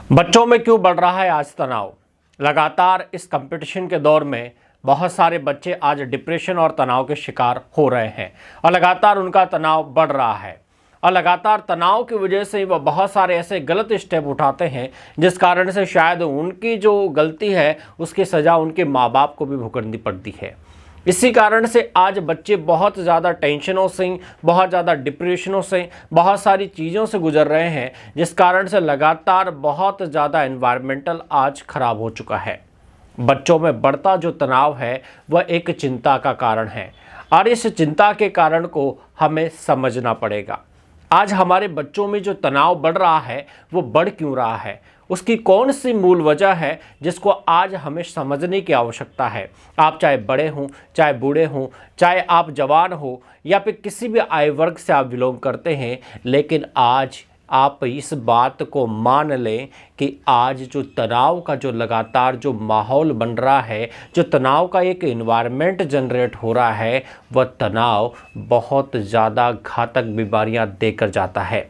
बच्चों में क्यों बढ़ रहा है आज तनाव? लगातार इस कंपटीशन के दौर में बहुत सारे बच्चे आज डिप्रेशन और तनाव के शिकार हो रहे हैं और लगातार उनका तनाव बढ़ रहा है और लगातार तनाव की वजह से वह बहुत सारे ऐसे गलत स्टेप उठाते हैं जिस कारण से शायद उनकी जो गलती है उसकी सज़ा उनके माँ बाप को भी भुगतनी पड़ती है। इसी कारण से आज बच्चे बहुत ज़्यादा टेंशनों से, बहुत ज़्यादा डिप्रेशनों से, बहुत सारी चीज़ों से गुजर रहे हैं जिस कारण से लगातार बहुत ज़्यादा एनवायरमेंटल आज ख़राब हो चुका है। बच्चों में बढ़ता जो तनाव है वह एक चिंता का कारण है और इस चिंता के कारण को हमें समझना पड़ेगा। आज हमारे बच्चों में जो तनाव बढ़ रहा है वो बढ़ क्यों रहा है, उसकी कौन सी मूल वजह है जिसको आज हमें समझने की आवश्यकता है। आप चाहे बड़े हों, चाहे बूढ़े हों, चाहे आप जवान हो या फिर किसी भी आयु वर्ग से आप बिलोंग करते हैं, लेकिन आज आप इस बात को मान लें कि आज जो तनाव का जो लगातार जो माहौल बन रहा है, जो तनाव का एक एनवायरनमेंट जनरेट हो रहा है, वह तनाव बहुत ज़्यादा घातक बीमारियां देकर जाता है।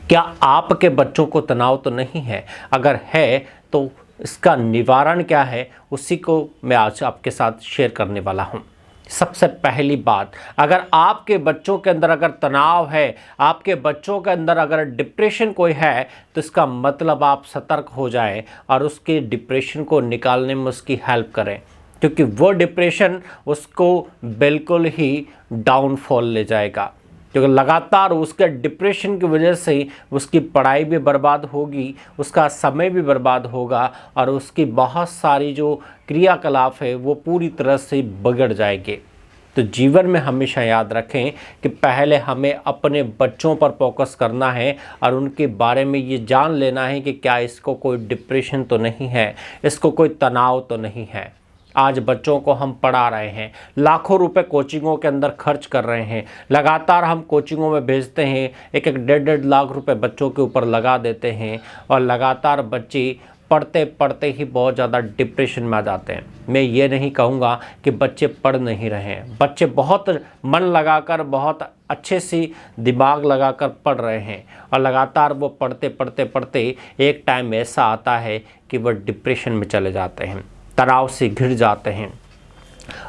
क्या आपके बच्चों को तनाव तो नहीं है? अगर है तो इसका निवारण क्या है, उसी को मैं आज आपके साथ शेयर करने वाला हूँ। सबसे पहली बात, अगर आपके बच्चों के अंदर अगर तनाव है, आपके बच्चों के अंदर अगर डिप्रेशन कोई है, तो इसका मतलब आप सतर्क हो जाएं और उसके डिप्रेशन को निकालने में उसकी हेल्प करें, क्योंकि वो डिप्रेशन उसको बिल्कुल ही डाउनफॉल ले जाएगा। क्योंकि लगातार उसके डिप्रेशन की वजह से उसकी पढ़ाई भी बर्बाद होगी, उसका समय भी बर्बाद होगा और उसकी बहुत सारी जो क्रियाकलाप है वो पूरी तरह से बिगड़ जाएंगे। तो जीवन में हमेशा याद रखें कि पहले हमें अपने बच्चों पर फोकस करना है और उनके बारे में ये जान लेना है कि क्या इसको कोई डिप्रेशन तो नहीं है, इसको कोई तनाव तो नहीं है। आज बच्चों को हम पढ़ा रहे हैं, लाखों रुपए कोचिंगों के अंदर खर्च कर रहे हैं, लगातार हम कोचिंगों में भेजते हैं, एक एक 1.5 लाख रुपए बच्चों के ऊपर लगा देते हैं और लगातार बच्चे पढ़ते पढ़ते ही बहुत ज़्यादा डिप्रेशन में आ जाते हैं। मैं ये नहीं कहूँगा कि बच्चे पढ़ नहीं रहे हैं, बच्चे बहुत मन लगाकर, बहुत अच्छे से दिमाग लगाकर पढ़ रहे हैं और लगातार वो पढ़ते पढ़ते पढ़ते एक टाइम ऐसा आता है कि वह डिप्रेशन में चले जाते हैं, तनाव से घिर जाते हैं।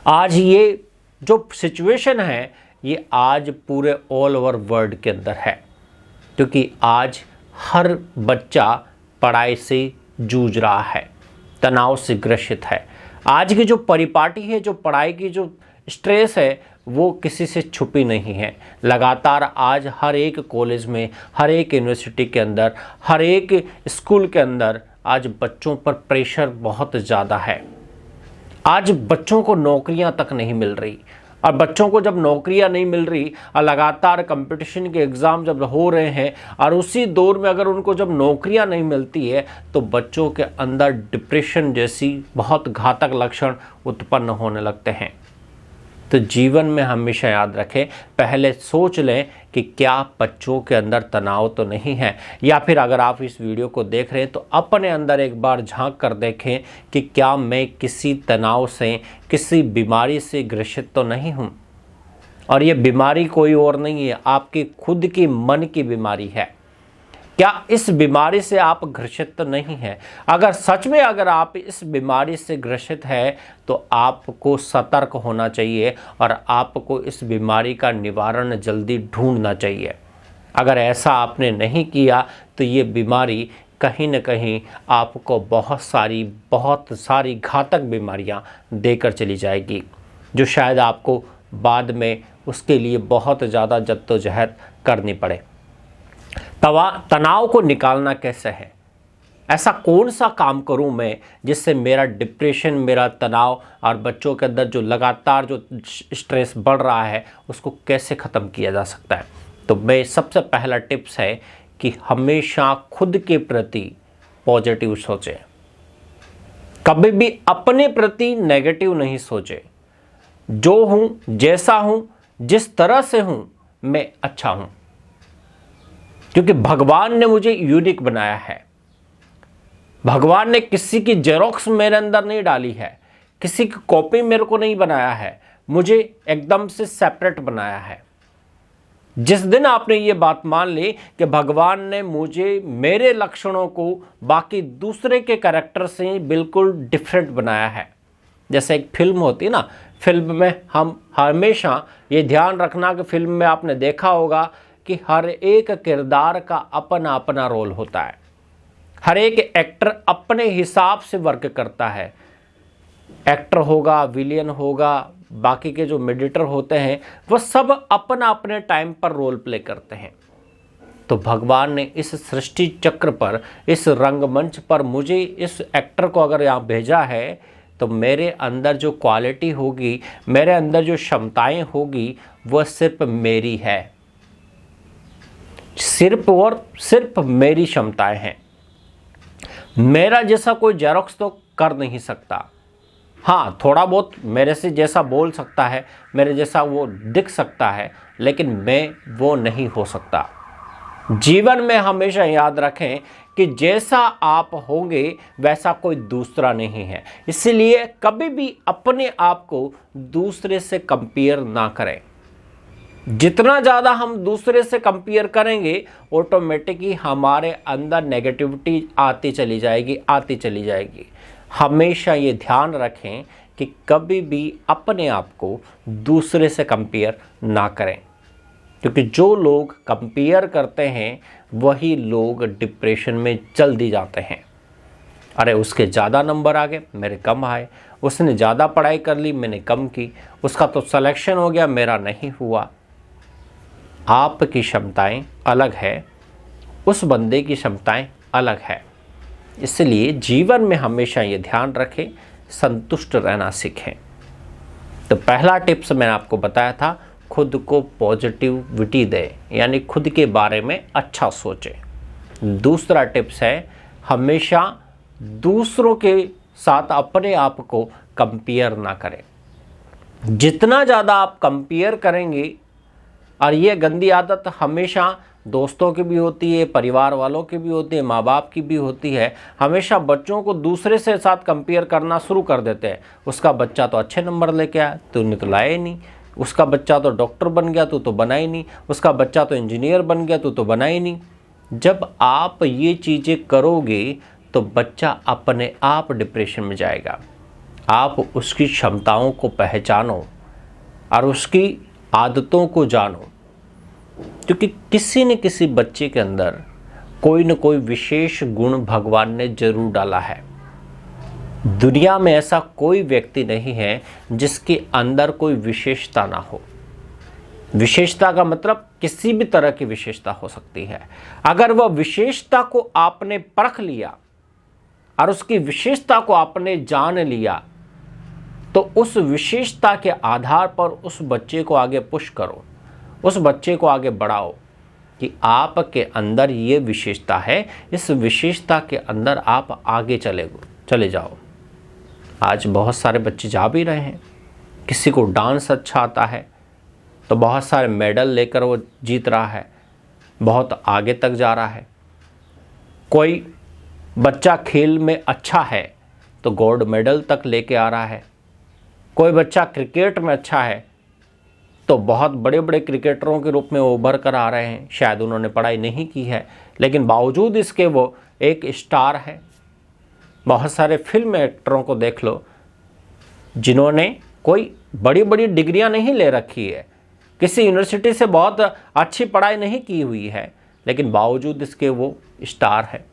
आज ये जो सिचुएशन है ये आज पूरे ऑल ओवर वर्ल्ड के अंदर है, क्योंकि आज हर बच्चा पढ़ाई से जूझ रहा है, तनाव से ग्रसित है। आज की जो परिपाटी है, जो पढ़ाई की जो स्ट्रेस है, वो किसी से छुपी नहीं है। लगातार आज हर एक कॉलेज में, हर एक यूनिवर्सिटी के अंदर, हर एक स्कूल के अंदर आज बच्चों पर प्रेशर बहुत ज़्यादा है। आज बच्चों को नौकरियां तक नहीं मिल रही और बच्चों को जब नौकरियां नहीं मिल रही और लगातार कंपटीशन के एग्ज़ाम जब हो रहे हैं और उसी दौर में अगर उनको जब नौकरियां नहीं मिलती है तो बच्चों के अंदर डिप्रेशन जैसी बहुत घातक लक्षण उत्पन्न होने लगते हैं। तो जीवन में हमेशा याद रखें, पहले सोच लें कि क्या बच्चों के अंदर तनाव तो नहीं है, या फिर अगर आप इस वीडियो को देख रहे हैं तो अपने अंदर एक बार झांक कर देखें कि क्या मैं किसी तनाव से, किसी बीमारी से ग्रसित तो नहीं हूँ। और ये बीमारी कोई और नहीं है, आपकी खुद की मन की बीमारी है। क्या इस बीमारी से आप ग्रसित तो नहीं हैं? अगर सच में अगर आप इस बीमारी से ग्रसित है तो आपको सतर्क होना चाहिए और आपको इस बीमारी का निवारण जल्दी ढूंढना चाहिए। अगर ऐसा आपने नहीं किया तो ये बीमारी कहीं न कहीं आपको बहुत सारी घातक बीमारियां देकर चली जाएगी, जो शायद आपको बाद में उसके लिए बहुत ज़्यादा जद्दोजहद करनी पड़े। तनाव को निकालना कैसे है? ऐसा कौन सा काम करूं मैं जिससे मेरा डिप्रेशन, मेरा तनाव और बच्चों के अंदर जो लगातार जो स्ट्रेस बढ़ रहा है उसको कैसे ख़त्म किया जा सकता है? तो मैं सबसे पहला टिप्स है कि हमेशा खुद के प्रति पॉजिटिव सोचें, कभी भी अपने प्रति नेगेटिव नहीं सोचें। जो हूं, जैसा हूं, जिस तरह से हूं, मैं अच्छा हूं, क्योंकि भगवान ने मुझे यूनिक बनाया है। भगवान ने किसी की जेरोक्स मेरे अंदर नहीं डाली है, किसी की कॉपी मेरे को नहीं बनाया है, मुझे एकदम से सेपरेट बनाया है। जिस दिन आपने ये बात मान ली कि भगवान ने मुझे मेरे लक्षणों को बाकी दूसरे के कैरेक्टर से बिल्कुल डिफरेंट बनाया है, जैसे एक फिल्म होती है ना, फिल्म में हम हमेशा ये ध्यान रखना कि फिल्म में आपने देखा होगा कि हर एक किरदार का अपना अपना रोल होता है, हर एक एक्टर अपने हिसाब से वर्क करता है। एक्टर होगा, विलियन होगा, बाकी के जो मेडिटर होते हैं वह सब अपना अपने टाइम पर रोल प्ले करते हैं। तो भगवान ने इस सृष्टि चक्र पर, इस रंगमंच पर मुझे इस एक्टर को अगर यहाँ भेजा है तो मेरे अंदर जो क्वालिटी होगी, मेरे अंदर जो क्षमताएं होगी वह सिर्फ मेरी है, सिर्फ और सिर्फ मेरी क्षमताएं हैं। मेरा जैसा कोई जेरोक्स तो कर नहीं सकता। हाँ, थोड़ा बहुत मेरे से जैसा बोल सकता है, मेरे जैसा वो दिख सकता है, लेकिन मैं वो नहीं हो सकता। जीवन में हमेशा याद रखें कि जैसा आप होंगे वैसा कोई दूसरा नहीं है। इसलिए कभी भी अपने आप को दूसरे से कंपेयर ना करें। जितना ज़्यादा हम दूसरे से कंपेयर करेंगे, ऑटोमेटिकली हमारे अंदर नेगेटिविटी आती चली जाएगी। हमेशा ये ध्यान रखें कि कभी भी अपने आप को दूसरे से कंपेयर ना करें, क्योंकि जो लोग कंपेयर करते हैं वही लोग डिप्रेशन में जल्दी जाते हैं। अरे उसके ज़्यादा नंबर आ गए, मेरे कम आए, उसने ज़्यादा पढ़ाई कर ली, मैंने कम की, उसका तो सिलेक्शन हो गया, मेरा नहीं हुआ। आपकी क्षमताएं अलग है, उस बंदे की क्षमताएं अलग है। इसलिए जीवन में हमेशा ये ध्यान रखें, संतुष्ट रहना सीखें। तो पहला टिप्स मैंने आपको बताया था, खुद को पॉजिटिविटी दें, यानी खुद के बारे में अच्छा सोचें। दूसरा टिप्स है, हमेशा दूसरों के साथ अपने आप को कंपेयर ना करें। जितना ज़्यादा आप कंपेयर करेंगे, और ये गंदी आदत हमेशा दोस्तों की भी होती है, परिवार वालों की भी होती है, माँ बाप की भी होती है, हमेशा बच्चों को दूसरे से साथ कंपेयर करना शुरू कर देते हैं। उसका बच्चा तो अच्छे नंबर लेके आया, तू निकला ही नहीं, उसका बच्चा तो डॉक्टर बन गया, तू तो बना ही नहीं, उसका बच्चा तो इंजीनियर बन गया, तू तो बना ही नहीं। जब आप ये चीज़ें करोगे तो बच्चा अपने आप डिप्रेशन में जाएगा। आप उसकी क्षमताओं को पहचानो और उसकी आदतों को जानो, क्योंकि किसी न किसी बच्चे के अंदर कोई न कोई विशेष गुण भगवान ने जरूर डाला है। दुनिया में ऐसा कोई व्यक्ति नहीं है जिसके अंदर कोई विशेषता ना हो। विशेषता का मतलब किसी भी तरह की विशेषता हो सकती है। अगर वह विशेषता को आपने परख लिया और उसकी विशेषता को आपने जान लिया, तो उस विशेषता के आधार पर उस बच्चे को आगे पुश करो, उस बच्चे को आगे बढ़ाओ कि आपके अंदर ये विशेषता है, इस विशेषता के अंदर आप आगे चले जाओ। आज बहुत सारे बच्चे जा भी रहे हैं। किसी को डांस अच्छा आता है तो बहुत सारे मेडल लेकर वो जीत रहा है, बहुत आगे तक जा रहा है। कोई बच्चा खेल में अच्छा है तो गोल्ड मेडल तक लेके आ रहा है। कोई बच्चा क्रिकेट में अच्छा है तो बहुत बड़े बड़े क्रिकेटरों के रूप में उभर कर आ रहे हैं। शायद उन्होंने पढ़ाई नहीं की है, लेकिन बावजूद इसके वो एक स्टार है। बहुत सारे फिल्म एक्टरों को देख लो जिन्होंने कोई बड़ी बड़ी डिग्रियां नहीं ले रखी है, किसी यूनिवर्सिटी से बहुत अच्छी पढ़ाई नहीं की हुई है, लेकिन बावजूद इसके वो स्टार है।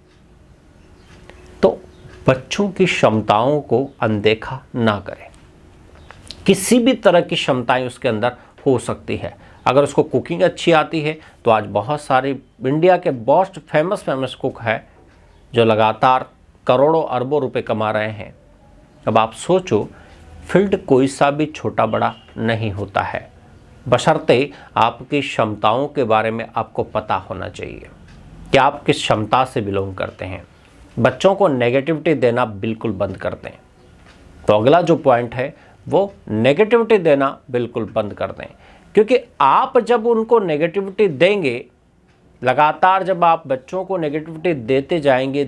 तो बच्चों की क्षमताओं को अनदेखा ना करें। किसी भी तरह की क्षमताएं उसके अंदर हो सकती है। अगर उसको कुकिंग अच्छी आती है तो आज बहुत सारे इंडिया के मोस्ट फेमस कुक है जो लगातार करोड़ों अरबों रुपए कमा रहे हैं। अब आप सोचो, फील्ड कोई सा भी छोटा बड़ा नहीं होता है, बशर्ते आपकी क्षमताओं के बारे में आपको पता होना चाहिए कि आप किस क्षमता से बिलोंग करते हैं। बच्चों को नेगेटिविटी देना बिल्कुल बंद कर दें। तो अगला जो पॉइंट है वो नेगेटिविटी देना बिल्कुल बंद कर दें, क्योंकि आप जब उनको नेगेटिविटी देंगे, लगातार जब आप बच्चों को नेगेटिविटी देते जाएंगे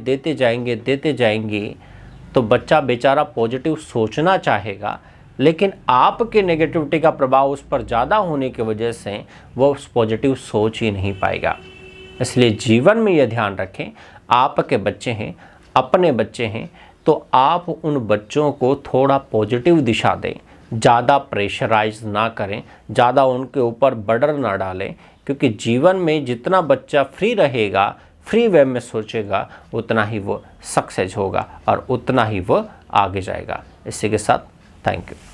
तो बच्चा बेचारा पॉजिटिव सोचना चाहेगा, लेकिन आपके नेगेटिविटी का प्रभाव उस पर ज़्यादा होने की वजह से वो उस पॉजिटिव सोच ही नहीं पाएगा। इसलिए जीवन में यह ध्यान रखें, आपके बच्चे हैं, अपने बच्चे हैं, तो आप उन बच्चों को थोड़ा पॉजिटिव दिशा दें, ज़्यादा प्रेशराइज ना करें, ज़्यादा उनके ऊपर बर्डन ना डालें, क्योंकि जीवन में जितना बच्चा फ्री रहेगा, फ्री वे में सोचेगा, उतना ही वो सक्सेस होगा और उतना ही वो आगे जाएगा। इसी के साथ थैंक यू।